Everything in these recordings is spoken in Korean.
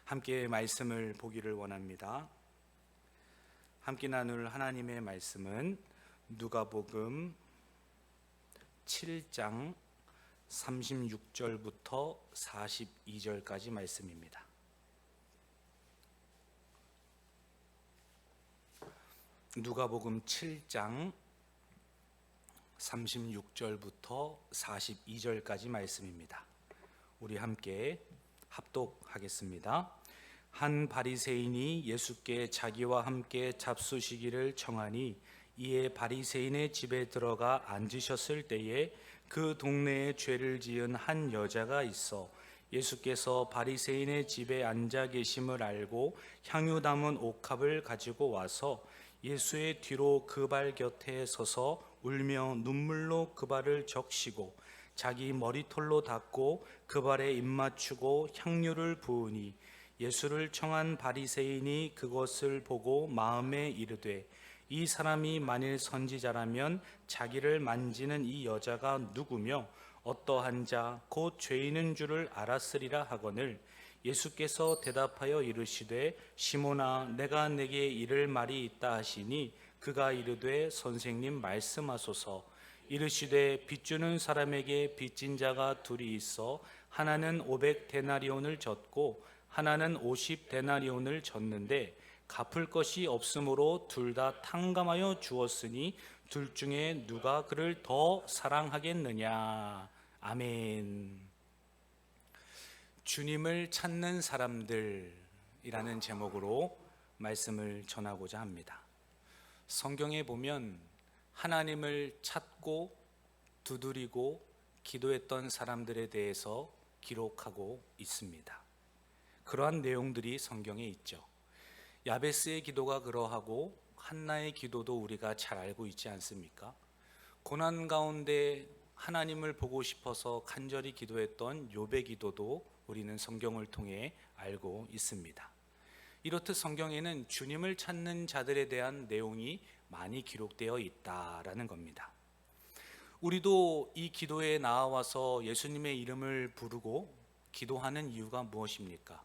함께 말씀을 보기를 원합니다. 함께 나눌 하나님의 말씀은 누가복음 7장 36절부터 42절까지 말씀입니다. 누가복음 7장 36절부터 42절까지 말씀입니다. 우리 함께 합독하겠습니다. 한 바리새인이 예수께 자기와 함께 잡수시기를 청하니 이에 바리새인의 집에 들어가 앉으셨을 때에 그 동네에 죄를 지은 한 여자가 있어 예수께서 바리새인의 집에 앉아 계심을 알고 향유 담은 옥합을 가지고 와서 예수의 뒤로 그 발 곁에 서서 울며 눈물로 그 발을 적시고 자기 머리털로 닦고 그 발에 입맞추고 향유를 부으니 예수를 청한 바리새인이 그것을 보고 마음에 이르되 이 사람이 만일 선지자라면 자기를 만지는 이 여자가 누구며 어떠한 자 곧 죄인인 줄을 알았으리라 하거늘 예수께서 대답하여 이르시되 시몬아 내가 내게 이를 말이 있다 하시니 그가 이르되 선생님 말씀하소서. 이르시되 빚주는 사람에게 빚진 자가 둘이 있어 하나는 500데나리온을 졌고 하나는 50데나리온을 졌는데 갚을 것이 없으므로 둘 다 탕감하여 주었으니 둘 중에 누가 그를 더 사랑하겠느냐. 아멘. 주님을 찾는 사람들이라는 제목으로 말씀을 전하고자 합니다. 성경에 보면 하나님을 찾고 두드리고 기도했던 사람들에 대해서 기록하고 있습니다. 그러한 내용들이 성경에 있죠. 야베스의 기도가 그러하고 한나의 기도도 우리가 잘 알고 있지 않습니까? 고난 가운데 하나님을 보고 싶어서 간절히 기도했던 욥의 기도도 우리는 성경을 통해 알고 있습니다. 이렇듯 성경에는 주님을 찾는 자들에 대한 내용이 많이 기록되어 있다라는 겁니다. 우리도 이 기도에 나와서 예수님의 이름을 부르고 기도하는 이유가 무엇입니까?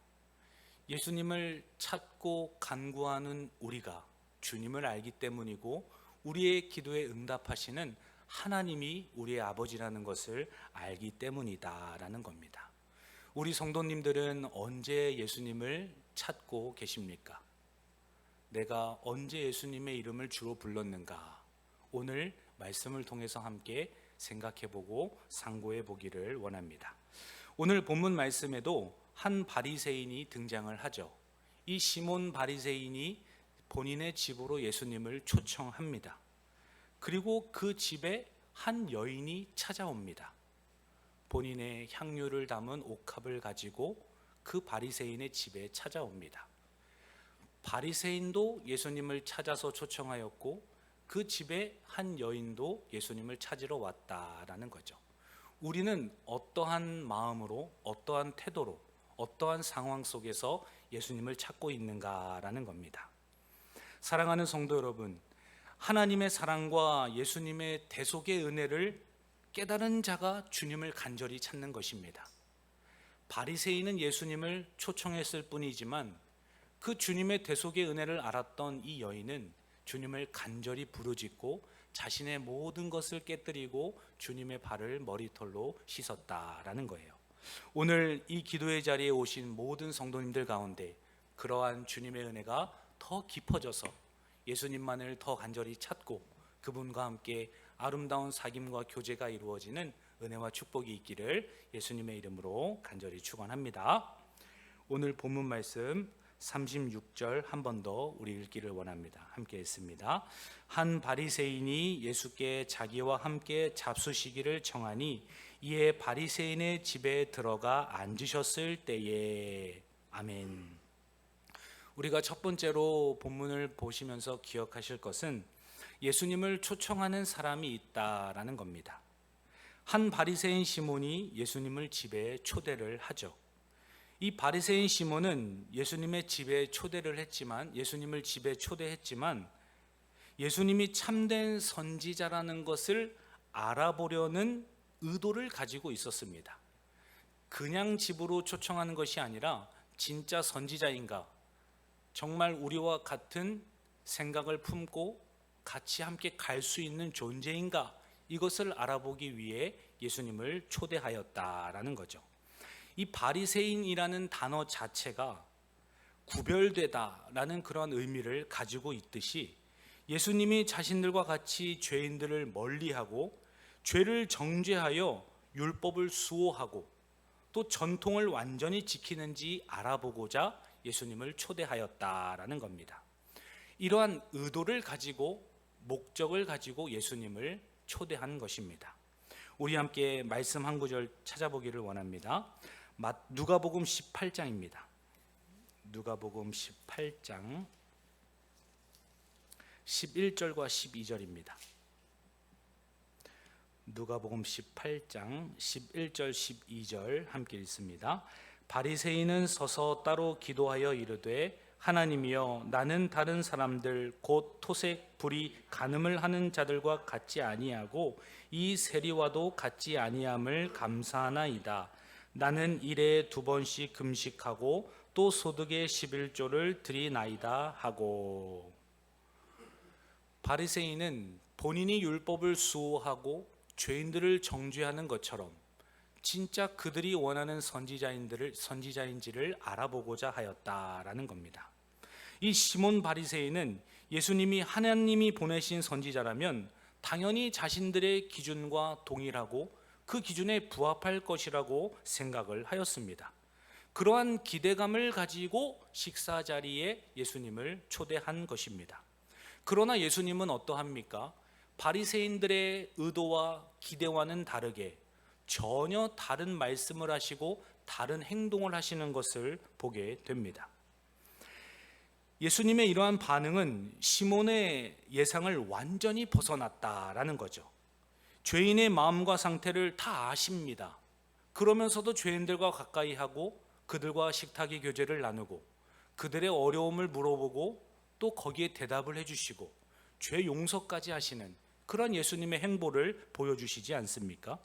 예수님을 찾고 간구하는 우리가 주님을 알기 때문이고 우리의 기도에 응답하시는 하나님이 우리의 아버지라는 것을 알기 때문이다라는 겁니다. 우리 성도님들은 언제 예수님을 찾고 계십니까? 내가 언제 예수님의 이름을 주로 불렀는가? 오늘 말씀을 통해서 함께 생각해보고 상고해보기를 원합니다. 오늘 본문 말씀에도 한 바리새인이 등장을 하죠. 이 시몬 바리새인이 본인의 집으로 예수님을 초청합니다. 그리고 그 집에 한 여인이 찾아옵니다. 본인의 향유를 담은 옥합을 가지고 그 바리새인의 집에 찾아옵니다. 바리새인도 예수님을 찾아서 초청하였고 그 집에 한 여인도 예수님을 찾으러 왔다라는 거죠. 우리는 어떠한 마음으로, 어떠한 태도로, 어떠한 상황 속에서 예수님을 찾고 있는가라는 겁니다. 사랑하는 성도 여러분, 하나님의 사랑과 예수님의 대속의 은혜를 깨달은 자가 주님을 간절히 찾는 것입니다. 바리새인은 예수님을 초청했을 뿐이지만 그 주님의 대속의 은혜를 알았던 이 여인은 주님을 간절히 부르짖고 자신의 모든 것을 깨뜨리고 주님의 발을 머리털로 씻었다라는 거예요. 오늘 이 기도의 자리에 오신 모든 성도님들 가운데 그러한 주님의 은혜가 더 깊어져서 예수님만을 더 간절히 찾고 그분과 함께 아름다운 사귐과 교제가 이루어지는 은혜와 축복이 있기를 예수님의 이름으로 간절히 축원합니다. 오늘 본문 말씀 36절 한 번 더 우리 읽기를 원합니다. 함께 읽습니다. 한 바리새인이 예수께 자기와 함께 잡수시기를 청하니 이에 바리새인의 집에 들어가 앉으셨을 때에. 아멘. 우리가 첫 번째로 본문을 보시면서 기억하실 것은 예수님을 초청하는 사람이 있다라는 겁니다. 한 바리새인 시몬이 예수님을 집에 초대를 하죠. 이 바리새인 시몬은 예수님의 집에 초대를 했지만, 예수님을 집에 초대했지만 예수님이 참된 선지자라는 것을 알아보려는 의도를 가지고 있었습니다. 그냥 집으로 초청하는 것이 아니라 진짜 선지자인가? 정말 우리와 같은 생각을 품고 같이 함께 갈 수 있는 존재인가? 이것을 알아보기 위해 예수님을 초대하였다라는 거죠. 이 바리새인이라는 단어 자체가 구별되다라는 그런 의미를 가지고 있듯이 예수님이 자신들과 같이 죄인들을 멀리하고 죄를 정죄하여 율법을 수호하고 또 전통을 완전히 지키는지 알아보고자 예수님을 초대하였다라는 겁니다. 이러한 의도를 가지고 목적을 가지고 예수님을 초대한 것입니다. 우리 함께 말씀 한 구절 찾아보기를 원합니다. 누가복음 18장입니다. 누가복음 18장 11절과 12절입니다. 누가복음 18장 11절 12절 함께 읽습니다. 바리새인은 서서 따로 기도하여 이르되 하나님이여 나는 다른 사람들 곧 토색 불의 간음을 하는 자들과 같지 아니하고 이 세리와도 같지 아니함을 감사하나이다. 나는 일에 2번씩 금식하고 또 소득의 11조를 드리나이다 하고. 바리새인은 본인이 율법을 수호하고 죄인들을 정죄하는 것처럼 진짜 그들이 원하는 선지자인지를 알아보고자 하였다라는 겁니다. 이 시몬 바리새인은 예수님이 하나님이 보내신 선지자라면 당연히 자신들의 기준과 동일하고 그 기준에 부합할 것이라고 생각을 하였습니다. 그러한 기대감을 가지고 식사 자리에 예수님을 초대한 것입니다. 그러나 예수님은 어떠합니까? 바리새인들의 의도와 기대와는 다르게 전혀 다른 말씀을 하시고 다른 행동을 하시는 것을 보게 됩니다. 예수님의 이러한 반응은 시몬의 예상을 완전히 벗어났다라는 거죠. 죄인의 마음과 상태를 다 아십니다. 그러면서도 죄인들과 가까이 하고 그들과 식탁의 교제를 나누고 그들의 어려움을 물어보고 또 거기에 대답을 해주시고 죄 용서까지 하시는 그런 예수님의 행보를 보여주시지 않습니까?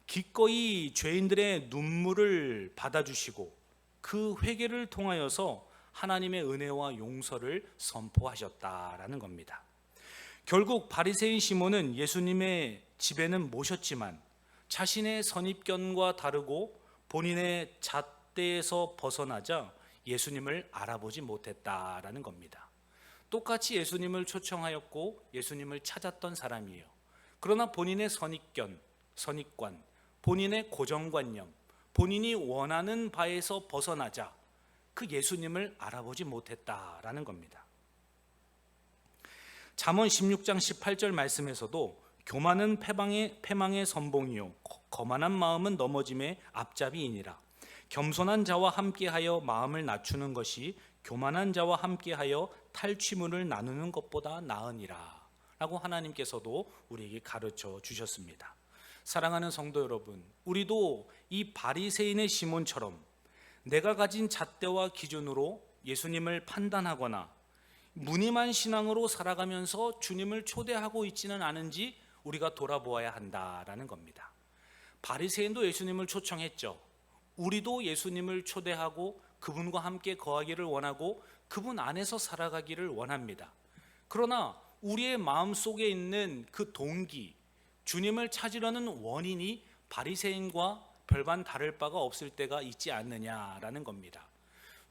기꺼이 죄인들의 눈물을 받아주시고 그 회개를 통하여서 하나님의 은혜와 용서를 선포하셨다라는 겁니다. 결국 바리새인 시몬은 예수님의 집에는 모셨지만 자신의 선입견과 다르고 본인의 잣대에서 벗어나자 예수님을 알아보지 못했다라는 겁니다. 똑같이 예수님을 초청하였고 예수님을 찾았던 사람이에요. 그러나 본인의 선입관, 본인의 고정관념, 본인이 원하는 바에서 벗어나자 그 예수님을 알아보지 못했다라는 겁니다. 잠언 16장 18절 말씀에서도 교만은 패망의 선봉이요 거만한 마음은 넘어짐의 앞잡이이니라. 겸손한 자와 함께하여 마음을 낮추는 것이 교만한 자와 함께하여 탈취물을 나누는 것보다 나으니라 라고 하나님께서도 우리에게 가르쳐 주셨습니다. 사랑하는 성도 여러분, 우리도 이 바리새인의 시몬처럼 내가 가진 잣대와 기준으로 예수님을 판단하거나 무늬만 신앙으로 살아가면서 주님을 초대하고 있지는 않은지 우리가 돌아보아야 한다라는 겁니다. 바리새인도 예수님을 초청했죠. 우리도 예수님을 초대하고 그분과 함께 거하기를 원하고 그분 안에서 살아가기를 원합니다. 그러나 우리의 마음속에 있는 그 동기, 주님을 찾으려는 원인이 바리새인과 별반 다를 바가 없을 때가 있지 않느냐라는 겁니다.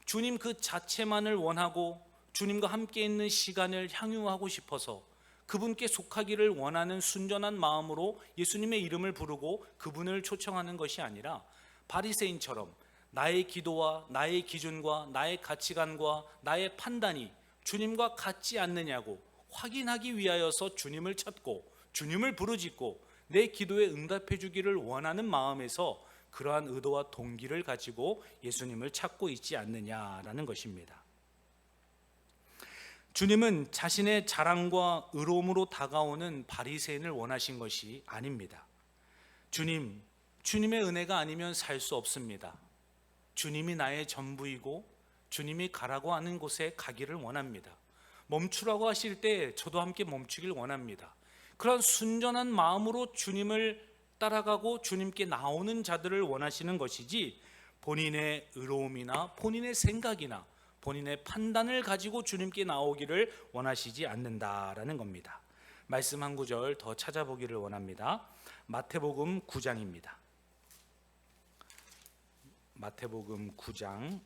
주님 그 자체만을 원하고 주님과 함께 있는 시간을 향유하고 싶어서 그분께 속하기를 원하는 순전한 마음으로 예수님의 이름을 부르고 그분을 초청하는 것이 아니라 바리새인처럼 나의 기도와 나의 기준과 나의 가치관과 나의 판단이 주님과 같지 않느냐고 확인하기 위하여서 주님을 찾고 주님을 부르짖고 내 기도에 응답해 주기를 원하는 마음에서 그러한 의도와 동기를 가지고 예수님을 찾고 있지 않느냐라는 것입니다. 주님은 자신의 자랑과 의로움으로 다가오는 바리새인을 원하신 것이 아닙니다. 주님의 은혜가 아니면 살 수 없습니다. 주님이 나의 전부이고 주님이 가라고 하는 곳에 가기를 원합니다. 멈추라고 하실 때 저도 함께 멈추길 원합니다. 그런 순전한 마음으로 주님을 따라가고 주님께 나오는 자들을 원하시는 것이지 본인의 의로움이나 본인의 생각이나 본인의 판단을 가지고 주님께 나오기를 원하시지 않는다라는 겁니다. 말씀 한 구절 더 찾아보기를 원합니다. 마태복음 9장입니다. 마태복음 9장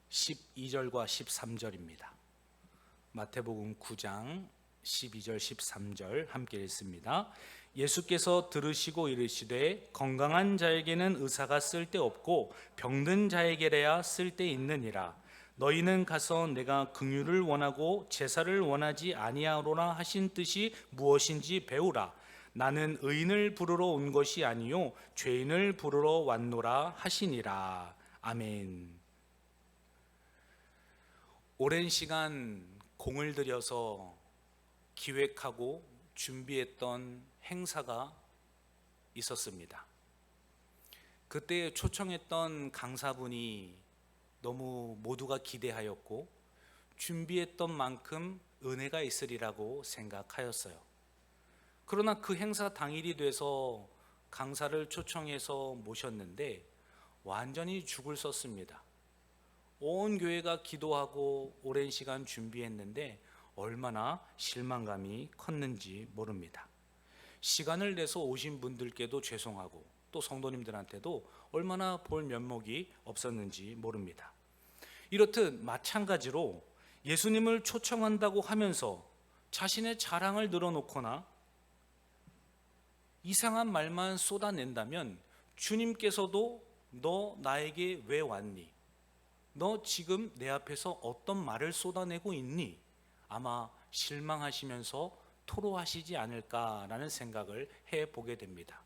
12절과 13절입니다. 마태복음 9장 12절 13절 함께 읽습니다. 예수께서 들으시고 이르시되 건강한 자에게는 의사가 쓸데없고 병든 자에게래야 쓸데있느니라. 너희는 가서 내가 긍휼을 원하고 제사를 원하지 아니하노라 하신 뜻이 무엇인지 배우라. 나는 의인을 부르러 온 것이 아니요 죄인을 부르러 왔노라 하시니라. 아멘. 오랜 시간 공을 들여서 기획하고 준비했던 행사가 있었습니다. 그때 초청했던 강사분이 너무 모두가 기대하였고 준비했던 만큼 은혜가 있으리라고 생각하였어요. 그러나 그 행사 당일이 돼서 강사를 초청해서 모셨는데 완전히 죽을 썼습니다. 온 교회가 기도하고 오랜 시간 준비했는데 얼마나 실망감이 컸는지 모릅니다. 시간을 내서 오신 분들께도 죄송하고 또 성도님들한테도 얼마나 볼 면목이 없었는지 모릅니다. 이렇듯 마찬가지로 예수님을 초청한다고 하면서 자신의 자랑을 늘어놓거나 이상한 말만 쏟아낸다면 주님께서도 너 나에게 왜 왔니? 너 지금 내 앞에서 어떤 말을 쏟아내고 있니? 아마 실망하시면서 토로하시지 않을까라는 생각을 해보게 됩니다.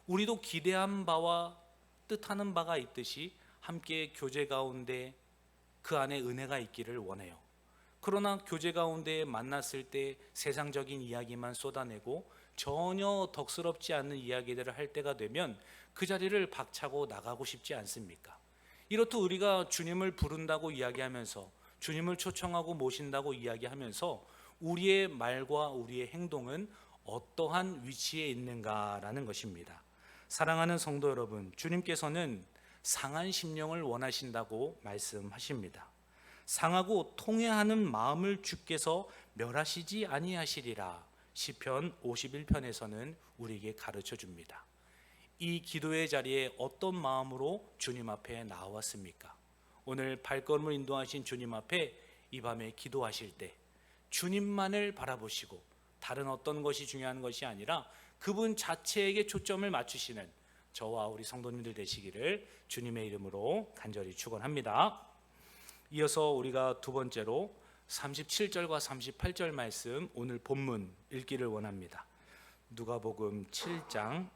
우리도 기대한 바와 뜻하는 바가 있듯이 함께 교제 가운데 그 안에 은혜가 있기를 원해요. 그러나 교제 가운데 만났을 때 세상적인 이야기만 쏟아내고 전혀 덕스럽지 않은 이야기들을 할 때가 되면 그 자리를 박차고 나가고 싶지 않습니까? 이렇듯 우리가 주님을 부른다고 이야기하면서 주님을 초청하고 모신다고 이야기하면서 우리의 말과 우리의 행동은 어떠한 위치에 있는가라는 것입니다. 사랑하는 성도 여러분, 주님께서는 상한 심령을 원하신다고 말씀하십니다. 상하고 통회하는 마음을 주께서 멸하시지 아니하시리라. 시편 51편에서는 우리에게 가르쳐 줍니다. 이 기도의 자리에 어떤 마음으로 주님 앞에 나왔습니까? 오늘 발걸음을 인도하신 주님 앞에 이 밤에 기도하실 때 주님만을 바라보시고 다른 어떤 것이 중요한 것이 아니라 그분 자체에게 초점을 맞추시는 저와 우리 성도님들 되시기를 주님의 이름으로 간절히 축원합니다. 이어서 우리가 두 번째로 37절과 38절 말씀 오늘 본문 읽기를 원합니다. 누가복음 7장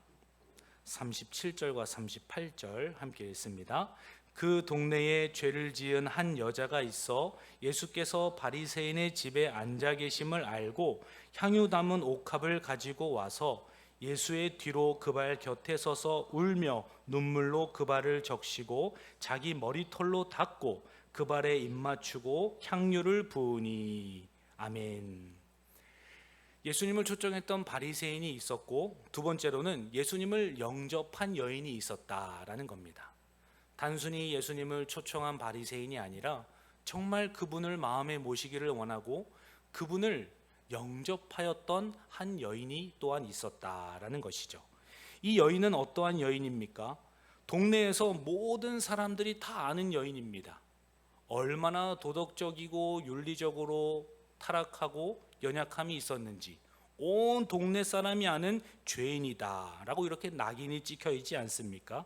37절과 38절 함께 읽습니다. 그 동네에 죄를 지은 한 여자가 있어 예수께서 바리새인의 집에 앉아 계심을 알고 향유 담은 옥합을 가지고 와서 예수의 뒤로 그 발 곁에 서서 울며 눈물로 그 발을 적시고 자기 머리털로 닦고 그 발에 입 맞추고 향유를 부으니. 아멘. 예수님을 초청했던 바리새인이 있었고 두 번째로는 예수님을 영접한 여인이 있었다라는 겁니다. 단순히 예수님을 초청한 바리새인이 아니라 정말 그분을 마음에 모시기를 원하고 그분을 영접하였던 한 여인이 또한 있었다라는 것이죠. 이 여인은 어떠한 여인입니까? 동네에서 모든 사람들이 다 아는 여인입니다. 얼마나 도덕적이고 윤리적으로 타락하고 연약함이 있었는지 온 동네 사람이 아는 죄인이다 라고 이렇게 낙인이 찍혀 있지 않습니까?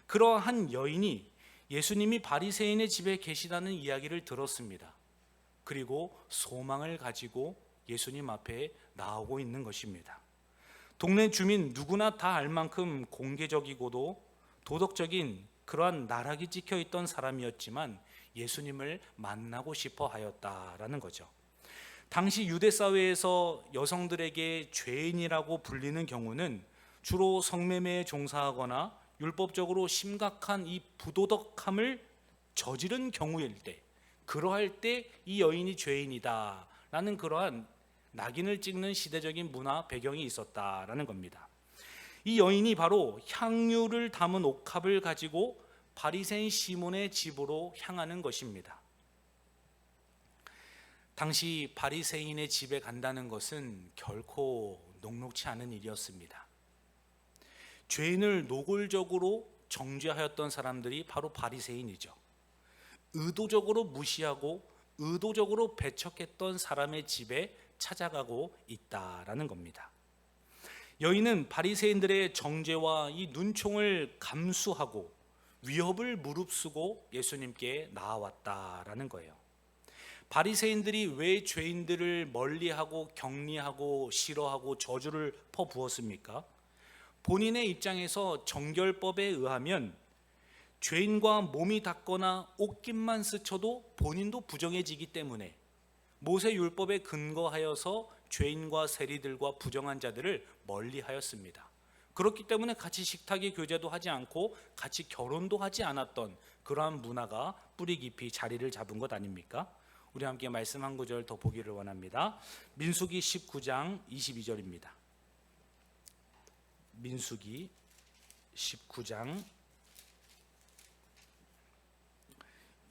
그러한 여인이 예수님이 바리새인의 집에 계시다는 이야기를 들었습니다. 그리고 소망을 가지고 예수님 앞에 나오고 있는 것입니다. 동네 주민 누구나 다 알 만큼 공개적이고도 도덕적인 그러한 나락이 찍혀 있던 사람이었지만 예수님을 만나고 싶어 하였다라는 거죠. 당시 유대 사회에서 여성들에게 죄인이라고 불리는 경우는 주로 성매매에 종사하거나 율법적으로 심각한 이 부도덕함을 저지른 경우일 때, 그러할 때 이 여인이 죄인이다라는 그러한 낙인을 찍는 시대적인 문화 배경이 있었다라는 겁니다. 이 여인이 바로 향유를 담은 옥합을 가지고 바리새인 시몬의 집으로 향하는 것입니다. 당시 바리새인의 집에 간다는 것은 결코 녹록치 않은 일이었습니다. 죄인을 노골적으로 정죄하였던 사람들이 바로 바리새인이죠. 의도적으로 무시하고 의도적으로 배척했던 사람의 집에 찾아가고 있다라는 겁니다. 여인은 바리새인들의 정죄와 이 눈총을 감수하고 위협을 무릅쓰고 예수님께 나아왔다라는 거예요. 바리새인들이 왜 죄인들을 멀리하고 격리하고 싫어하고 저주를 퍼부었습니까? 본인의 입장에서 정결법에 의하면 죄인과 몸이 닿거나 옷깃만 스쳐도 본인도 부정해지기 때문에 모세 율법에 근거하여서 죄인과 세리들과 부정한 자들을 멀리하였습니다. 그렇기 때문에 같이 식탁의 교제도 하지 않고 같이 결혼도 하지 않았던 그러한 문화가 뿌리 깊이 자리를 잡은 것 아닙니까? 우리 함께 말씀 한 구절 더 보기를 원합니다. 민수기 19장 22절입니다. 민수기 19장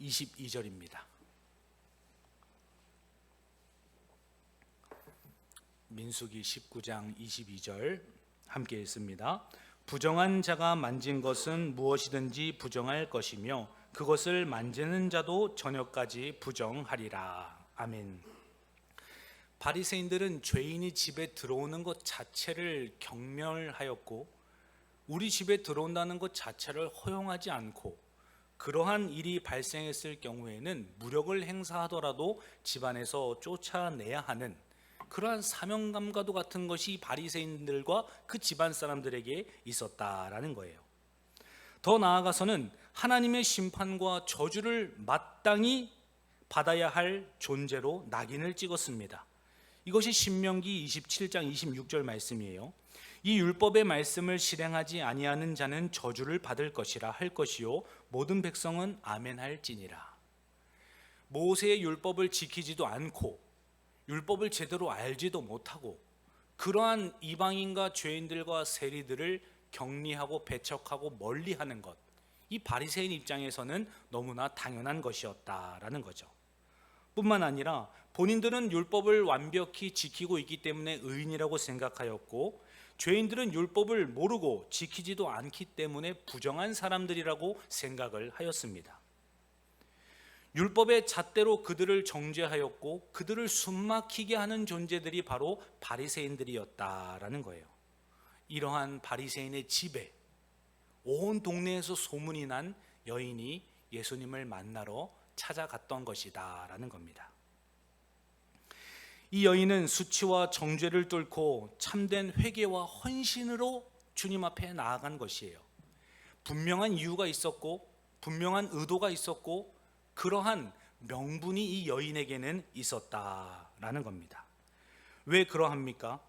22절입니다. 민수기 19장 22절 함께 읽습니다. 부정한 자가 만진 것은 무엇이든지 부정할 것이며 그것을 만지는 자도 저녁까지 부정하리라. 아멘. 바리새인들은 죄인이 집에 들어오는 것 자체를 경멸하였고 우리 집에 들어온다는 것 자체를 허용하지 않고 그러한 일이 발생했을 경우에는 무력을 행사하더라도 집안에서 쫓아내야 하는 그러한 사명감과도 같은 것이 바리새인들과 그 집안 사람들에게 있었다라는 거예요. 더 나아가서는 하나님의 심판과 저주를 마땅히 받아야 할 존재로 낙인을 찍었습니다. 이것이 신명기 27장 26절 말씀이에요. 이 율법의 말씀을 실행하지 아니하는 자는 저주를 받을 것이라 할 것이요 모든 백성은 아멘할지니라. 모세의 율법을 지키지도 않고 율법을 제대로 알지도 못하고 그러한 이방인과 죄인들과 세리들을 격리하고 배척하고 멀리하는 것, 이 바리새인 입장에서는 너무나 당연한 것이었다라는 거죠. 뿐만 아니라 본인들은 율법을 완벽히 지키고 있기 때문에 의인이라고 생각하였고 죄인들은 율법을 모르고 지키지도 않기 때문에 부정한 사람들이라고 생각을 하였습니다. 율법의 잣대로 그들을 정죄하였고 그들을 숨막히게 하는 존재들이 바로 바리새인들이었다라는 거예요. 이러한 바리새인의 집에 온 동네에서 소문이 난 여인이 예수님을 만나러 찾아갔던 것이다라는 겁니다. 이 여인은 수치와 정죄를 뚫고 참된 회개와 헌신으로 주님 앞에 나아간 것이에요. 분명한 이유가 있었고 분명한 의도가 있었고 그러한 명분이 이 여인에게는 있었다라는 겁니다. 왜 그러합니까?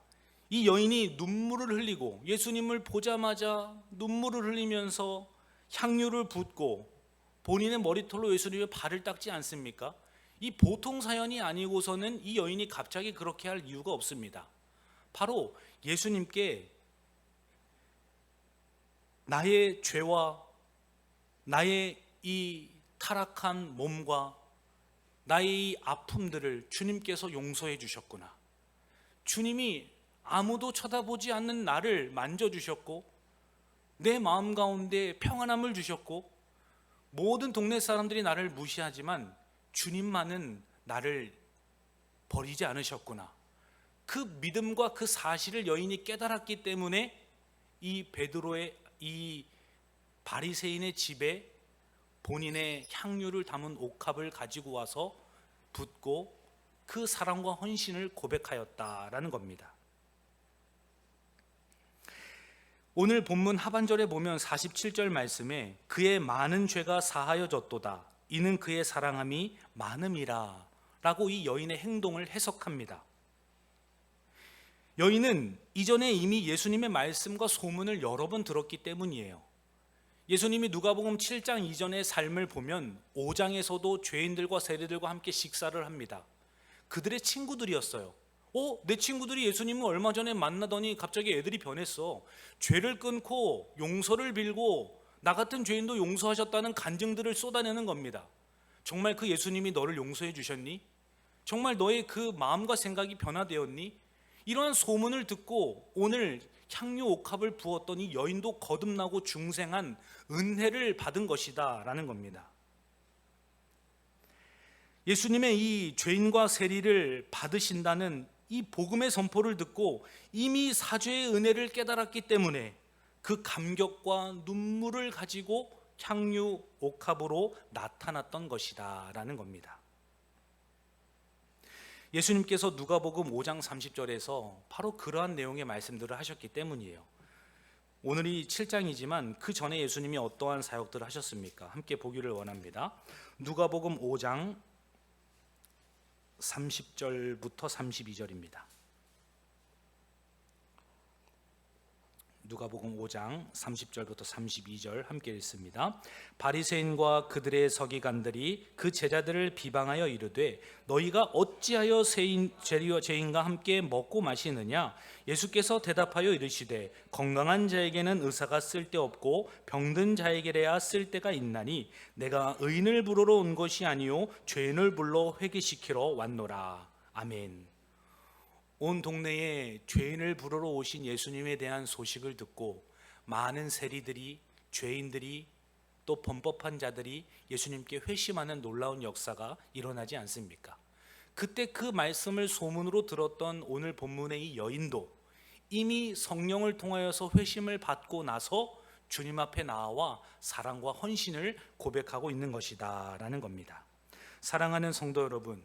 이 여인이 눈물을 흘리고 예수님을 보자마자 눈물을 흘리면서 향유를 붓고 본인의 머리털로 예수님의 발을 닦지 않습니까? 이 보통 사연이 아니고서는 이 여인이 갑자기 그렇게 할 이유가 없습니다. 바로 예수님께 나의 죄와 나의 이 타락한 몸과 나의 이 아픔들을 주님께서 용서해 주셨구나. 주님이 아무도 쳐다보지 않는 나를 만져주셨고 내 마음 가운데 평안함을 주셨고 모든 동네 사람들이 나를 무시하지만 주님만은 나를 버리지 않으셨구나. 그 믿음과 그 사실을 여인이 깨달았기 때문에 이 베드로의 이 바리새인의 집에 본인의 향유를 담은 옥합을 가지고 와서 붓고 그 사랑과 헌신을 고백하였다라는 겁니다. 오늘 본문 하반절에 보면 47절 말씀에 그의 많은 죄가 사하여졌도다 이는 그의 사랑함이 많음이라 라고 이 여인의 행동을 해석합니다. 여인은 이전에 이미 예수님의 말씀과 소문을 여러 번 들었기 때문이에요. 예수님이 누가복음 7장 이전의 삶을 보면 5장에서도 죄인들과 세리들과 함께 식사를 합니다. 그들의 친구들이었어요. 내 친구들이 예수님을 얼마 전에 만나더니 갑자기 애들이 변했어. 죄를 끊고 용서를 빌고 나 같은 죄인도 용서하셨다는 간증들을 쏟아내는 겁니다. 정말 그 예수님이 너를 용서해 주셨니? 정말 너의 그 마음과 생각이 변화되었니? 이러한 소문을 듣고 오늘 향유 옥합을 부었더니 여인도 거듭나고 중생한 은혜를 받은 것이다 라는 겁니다. 예수님의 이 죄인과 세리를 받으신다는 이 복음의 선포를 듣고 이미 사죄의 은혜를 깨달았기 때문에 그 감격과 눈물을 가지고 향유 옥합으로 나타났던 것이다 라는 겁니다. 예수님께서 누가복음 5장 30절에서 바로 그러한 내용의 말씀들을 하셨기 때문이에요. 오늘이 7장이지만 그 전에 예수님이 어떠한 사역들을 하셨습니까? 함께 보기를 원합니다. 누가복음 5장 30절부터 32절입니다. 누가복음 5장 30절부터 32절 함께 읽습니다. 바리새인과 그들의 서기관들이 그 제자들을 비방하여 이르되 너희가 어찌하여 죄인과 함께 먹고 마시느냐? 예수께서 대답하여 이르시되 건강한 자에게는 의사가 쓸데없고 병든 자에게야 쓸데가 있나니 내가 의인을 부르러 온 것이 아니요 죄인을 불러 회개시키러 왔노라. 아멘. 온 동네에 죄인을 부르러 오신 예수님에 대한 소식을 듣고 많은 세리들이, 죄인들이, 또 범법한 자들이 예수님께 회심하는 놀라운 역사가 일어나지 않습니까? 그때 그 말씀을 소문으로 들었던 오늘 본문의 이 여인도 이미 성령을 통하여서 회심을 받고 나서 주님 앞에 나와 사랑과 헌신을 고백하고 있는 것이다 라는 겁니다. 사랑하는 성도 여러분,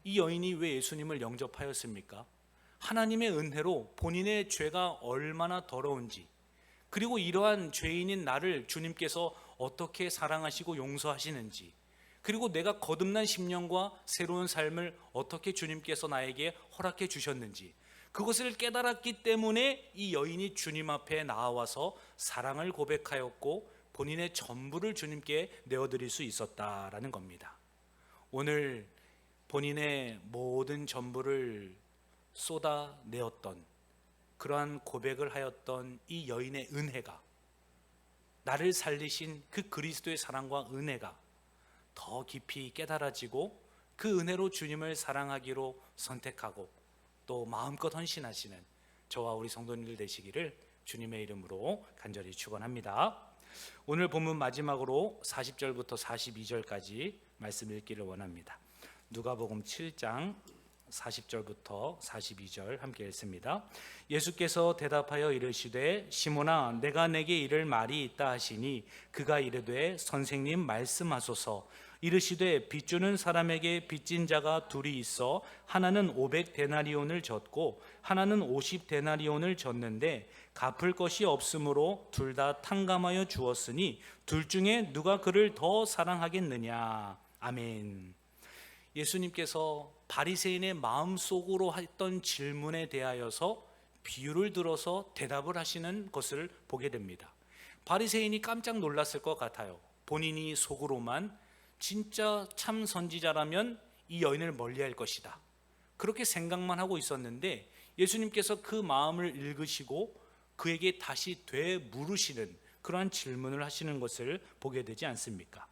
이 여인이 왜 예수님을 영접하였습니까? 하나님의 은혜로 본인의 죄가 얼마나 더러운지, 그리고 이러한 죄인인 나를 주님께서 어떻게 사랑하시고 용서하시는지, 그리고 내가 거듭난 심령과 새로운 삶을 어떻게 주님께서 나에게 허락해 주셨는지, 그것을 깨달았기 때문에 이 여인이 주님 앞에 나와서 사랑을 고백하였고 본인의 전부를 주님께 내어드릴 수 있었다라는 겁니다. 오늘 본인의 모든 전부를 쏟아내었던, 그러한 고백을 하였던 이 여인의 은혜가, 나를 살리신 그 그리스도의 사랑과 은혜가 더 깊이 깨달아지고 그 은혜로 주님을 사랑하기로 선택하고 또 마음껏 헌신하시는 저와 우리 성도님들 되시기를 주님의 이름으로 간절히 축원합니다. 오늘 본문 마지막으로 40절부터 42절까지 말씀 읽기를 원합니다. 누가복음 7장 40절부터 42절 함께 읽습니다. 예수께서 대답하여 이르시되 시몬아 내가 내게 이를 말이 있다 하시니 그가 이르되 선생님 말씀하소서. 이르시되 빚주는 사람에게 빚진 자가 둘이 있어 하나는 500데나리온을 졌고 하나는 50데나리온을 졌는데 갚을 것이 없으므로 둘 다 탕감하여 주었으니 둘 중에 누가 그를 더 사랑하겠느냐. 아멘. 예수님께서 바리새인의 마음속으로 했던 질문에 대하여서 비유를 들어서 대답을 하시는 것을 보게 됩니다. 바리새인이 깜짝 놀랐을 것 같아요. 본인이 속으로만 진짜 참 선지자라면 이 여인을 멀리할 것이다, 그렇게 생각만 하고 있었는데 예수님께서 그 마음을 읽으시고 그에게 다시 되물으시는 그러한 질문을 하시는 것을 보게 되지 않습니까?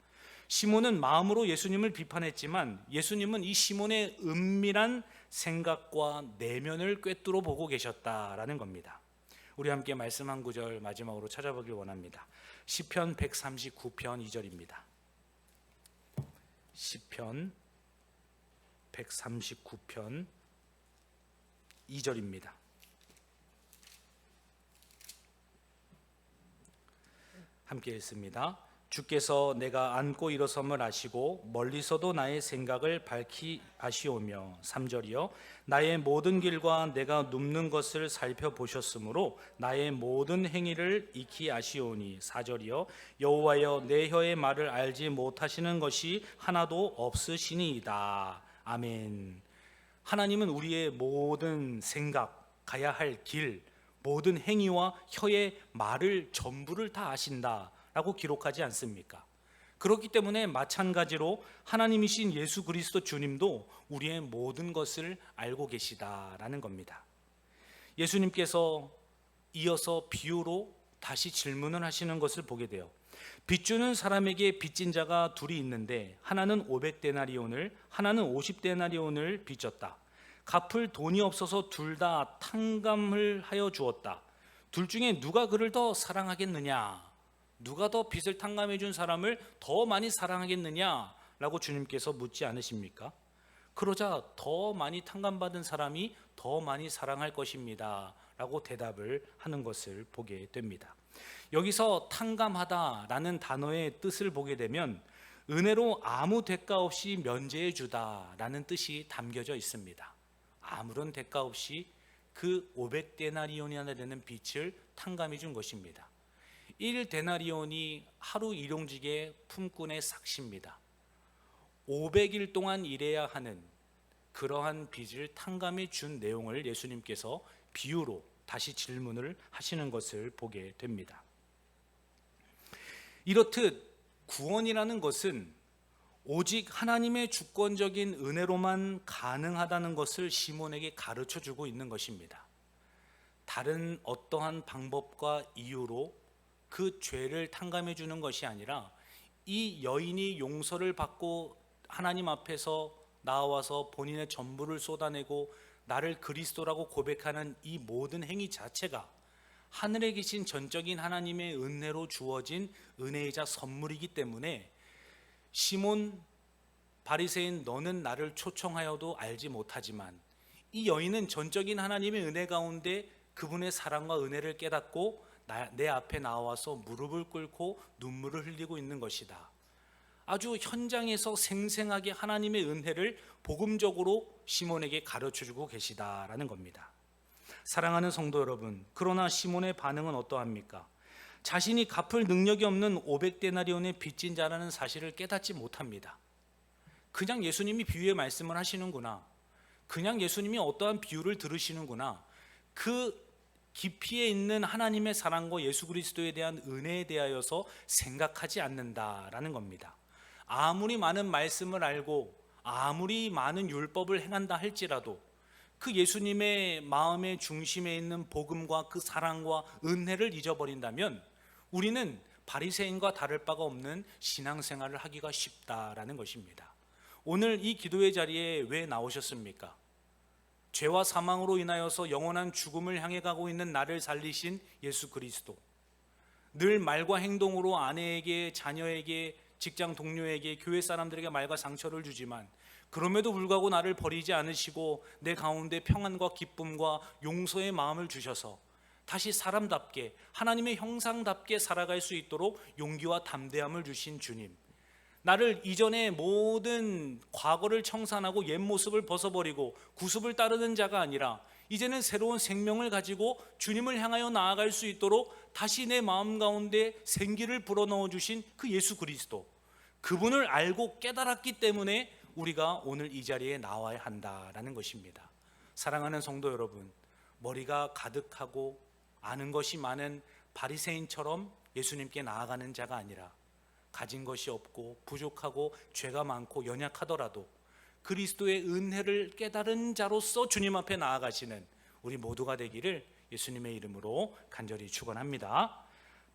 시몬은 마음으로 예수님을 비판했지만 예수님은 이 시몬의 은밀한 생각과 내면을 꿰뚫어 보고 계셨다라는 겁니다. 우리 함께 말씀 한 구절 마지막으로 찾아보길 원합니다. 시편 139편 2절입니다. 시편 139편 2절입니다. 함께 읽습니다. 주께서 내가 앉고 일어섬을 아시고 멀리서도 나의 생각을 밝히 아시오며. 3절이요 나의 모든 길과 내가 눕는 것을 살펴보셨으므로 나의 모든 행위를 익히 아시오니. 4절이요 여호와여 내 혀의 말을 알지 못하시는 것이 하나도 없으시니이다. 아멘. 하나님은 우리의 모든 생각, 가야 할 길, 모든 행위와 혀의 말을 전부를 다 아신다 라고 기록하지 않습니까? 그렇기 때문에 마찬가지로 하나님이신 예수 그리스도 주님도 우리의 모든 것을 알고 계시다라는 겁니다. 예수님께서 이어서 비유로 다시 질문을 하시는 것을 보게 돼요. 빚주는 사람에게 빚진 자가 둘이 있는데 하나는 500데나리온을 하나는 50데나리온을 빚졌다. 갚을 돈이 없어서 둘 다 탕감을 하여 주었다. 둘 중에 누가 그를 더 사랑하겠느냐? 누가 더 빚을 탕감해 준 사람을 더 많이 사랑하겠느냐? 라고 주님께서 묻지 않으십니까? 그러자 더 많이 탕감받은 사람이 더 많이 사랑할 것입니다 라고 대답을 하는 것을 보게 됩니다. 여기서 탕감하다라는 단어의 뜻을 보게 되면 은혜로 아무 대가 없이 면제해 주다라는 뜻이 담겨져 있습니다. 아무런 대가 없이 그 500데나리온이나 되는 빚을 탕감해 준 것입니다. 1데나리온이 하루 일용직의 품꾼의 삭시입니다. 500일 동안 일해야 하는 그러한 빚을 탕감해 준 내용을 예수님께서 비유로 다시 질문을 하시는 것을 보게 됩니다. 이렇듯 구원이라는 것은 오직 하나님의 주권적인 은혜로만 가능하다는 것을 시몬에게 가르쳐 주고 있는 것입니다. 다른 어떠한 방법과 이유로 그 죄를 탕감해 주는 것이 아니라 이 여인이 용서를 받고 하나님 앞에서 나와서 본인의 전부를 쏟아내고 나를 그리스도라고 고백하는 이 모든 행위 자체가 하늘에 계신 전적인 하나님의 은혜로 주어진 은혜이자 선물이기 때문에 시몬 바리새인 너는 나를 초청하여도 알지 못하지만 이 여인은 전적인 하나님의 은혜 가운데 그분의 사랑과 은혜를 깨닫고 내 앞에 나와서 무릎을 꿇고 눈물을 흘리고 있는 것이다. 아주 현장에서 생생하게 하나님의 은혜를 복음적으로 시몬에게 가르쳐주고 계시다라는 겁니다. 사랑하는 성도 여러분, 그러나 시몬의 반응은 어떠합니까? 자신이 갚을 능력이 없는 500데나리온의 빚진 자라는 사실을 깨닫지 못합니다. 그냥 예수님이 비유의 말씀을 하시는구나, 그냥 예수님이 어떠한 비유를 들으시는구나, 그 깊이에 있는 하나님의 사랑과 예수 그리스도에 대한 은혜에 대하여서 생각하지 않는다라는 겁니다. 아무리 많은 말씀을 알고 아무리 많은 율법을 행한다 할지라도 그 예수님의 마음의 중심에 있는 복음과 그 사랑과 은혜를 잊어버린다면 우리는 바리새인과 다를 바가 없는 신앙생활을 하기가 쉽다라는 것입니다. 오늘 이 기도의 자리에 왜 나오셨습니까? 죄와 사망으로 인하여서 영원한 죽음을 향해 가고 있는 나를 살리신 예수 그리스도, 늘 말과 행동으로 아내에게, 자녀에게, 직장 동료에게, 교회 사람들에게 말과 상처를 주지만 그럼에도 불구하고 나를 버리지 않으시고 내 가운데 평안과 기쁨과 용서의 마음을 주셔서 다시 사람답게 하나님의 형상답게 살아갈 수 있도록 용기와 담대함을 주신 주님, 나를 이전의 모든 과거를 청산하고 옛 모습을 벗어버리고 구습을 따르는 자가 아니라 이제는 새로운 생명을 가지고 주님을 향하여 나아갈 수 있도록 다시 내 마음 가운데 생기를 불어넣어 주신 그 예수 그리스도, 그분을 알고 깨달았기 때문에 우리가 오늘 이 자리에 나와야 한다라는 것입니다. 사랑하는 성도 여러분, 머리가 가득하고 아는 것이 많은 바리새인처럼 예수님께 나아가는 자가 아니라 가진 것이 없고 부족하고 죄가 많고 연약하더라도 그리스도의 은혜를 깨달은 자로서 주님 앞에 나아가시는 우리 모두가 되기를 예수님의 이름으로 간절히 축원합니다.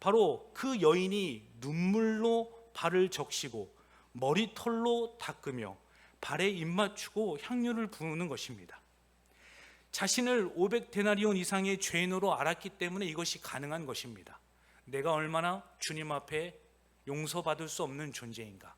바로 그 여인이 눈물로 발을 적시고 머리털로 닦으며 발에 입 맞추고 향유를 부는 것입니다. 자신을 500데나리온 이상의 죄인으로 알았기 때문에 이것이 가능한 것입니다. 내가 얼마나 주님 앞에 용서받을 수 없는 존재인가,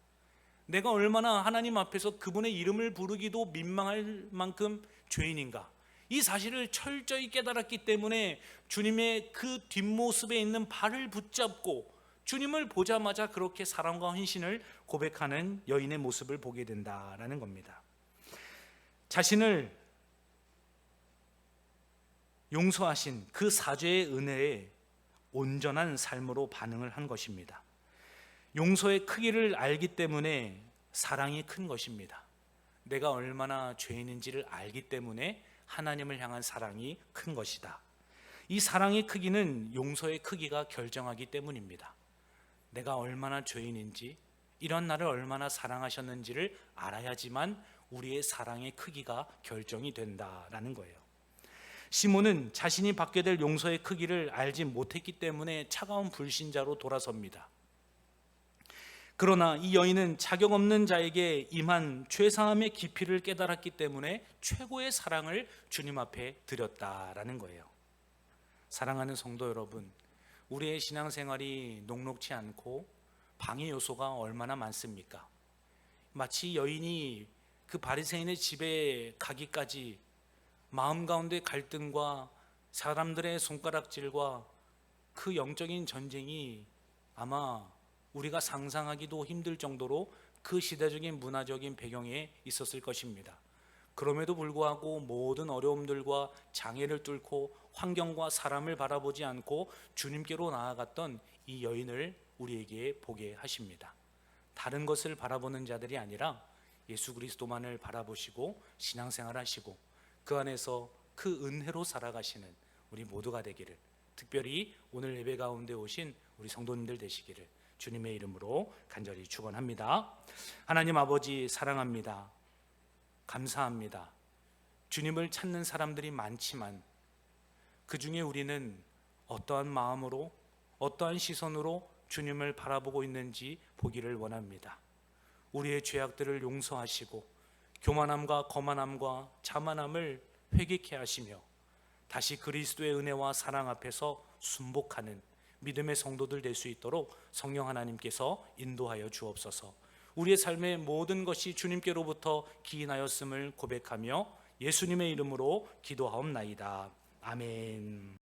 내가 얼마나 하나님 앞에서 그분의 이름을 부르기도 민망할 만큼 죄인인가, 이 사실을 철저히 깨달았기 때문에 주님의 그 뒷모습에 있는 발을 붙잡고 주님을 보자마자 그렇게 사랑과 헌신을 고백하는 여인의 모습을 보게 된다라는 겁니다. 자신을 용서하신 그 사죄의 은혜에 온전한 삶으로 반응을 한 것입니다. 용서의 크기를 알기 때문에 사랑이 큰 것입니다. 내가 얼마나 죄인인지를 알기 때문에 하나님을 향한 사랑이 큰 것이다. 이 사랑의 크기는 용서의 크기가 결정하기 때문입니다. 내가 얼마나 죄인인지 이런 나를 얼마나 사랑하셨는지를 알아야지만 우리의 사랑의 크기가 결정이 된다라는 거예요. 시몬은 자신이 받게 될 용서의 크기를 알지 못했기 때문에 차가운 불신자로 돌아섭니다. 그러나 이 여인은 자격 없는 자에게 임한 죄사함의 깊이를 깨달았기 때문에 최고의 사랑을 주님 앞에 드렸다라는 거예요. 사랑하는 성도 여러분, 우리의 신앙생활이 녹록지 않고 방해 요소가 얼마나 많습니까? 마치 여인이 그 바리새인의 집에 가기까지 마음 가운데 갈등과 사람들의 손가락질과 그 영적인 전쟁이 아마 우리가 상상하기도 힘들 정도로 그 시대적인 문화적인 배경에 있었을 것입니다. 그럼에도 불구하고 모든 어려움들과 장애를 뚫고 환경과 사람을 바라보지 않고 주님께로 나아갔던 이 여인을 우리에게 보게 하십니다. 다른 것을 바라보는 자들이 아니라 예수 그리스도만을 바라보시고 신앙생활 하시고 그 안에서 그 은혜로 살아가시는 우리 모두가 되기를, 특별히 오늘 예배 가운데 오신 우리 성도님들 되시기를 주님의 이름으로 간절히 축원합니다. 하나님 아버지 사랑합니다. 감사합니다. 주님을 찾는 사람들이 많지만 그 중에 우리는 어떠한 마음으로 어떠한 시선으로 주님을 바라보고 있는지 보기를 원합니다. 우리의 죄악들을 용서하시고 교만함과 거만함과 자만함을 회개케 하시며 다시 그리스도의 은혜와 사랑 앞에서 순복하는 믿음의 성도들 될 수 있도록 성령 하나님께서 인도하여 주옵소서. 우리의 삶의 모든 것이 주님께로부터 기인하였음을 고백하며 예수님의 이름으로 기도하옵나이다. 아멘.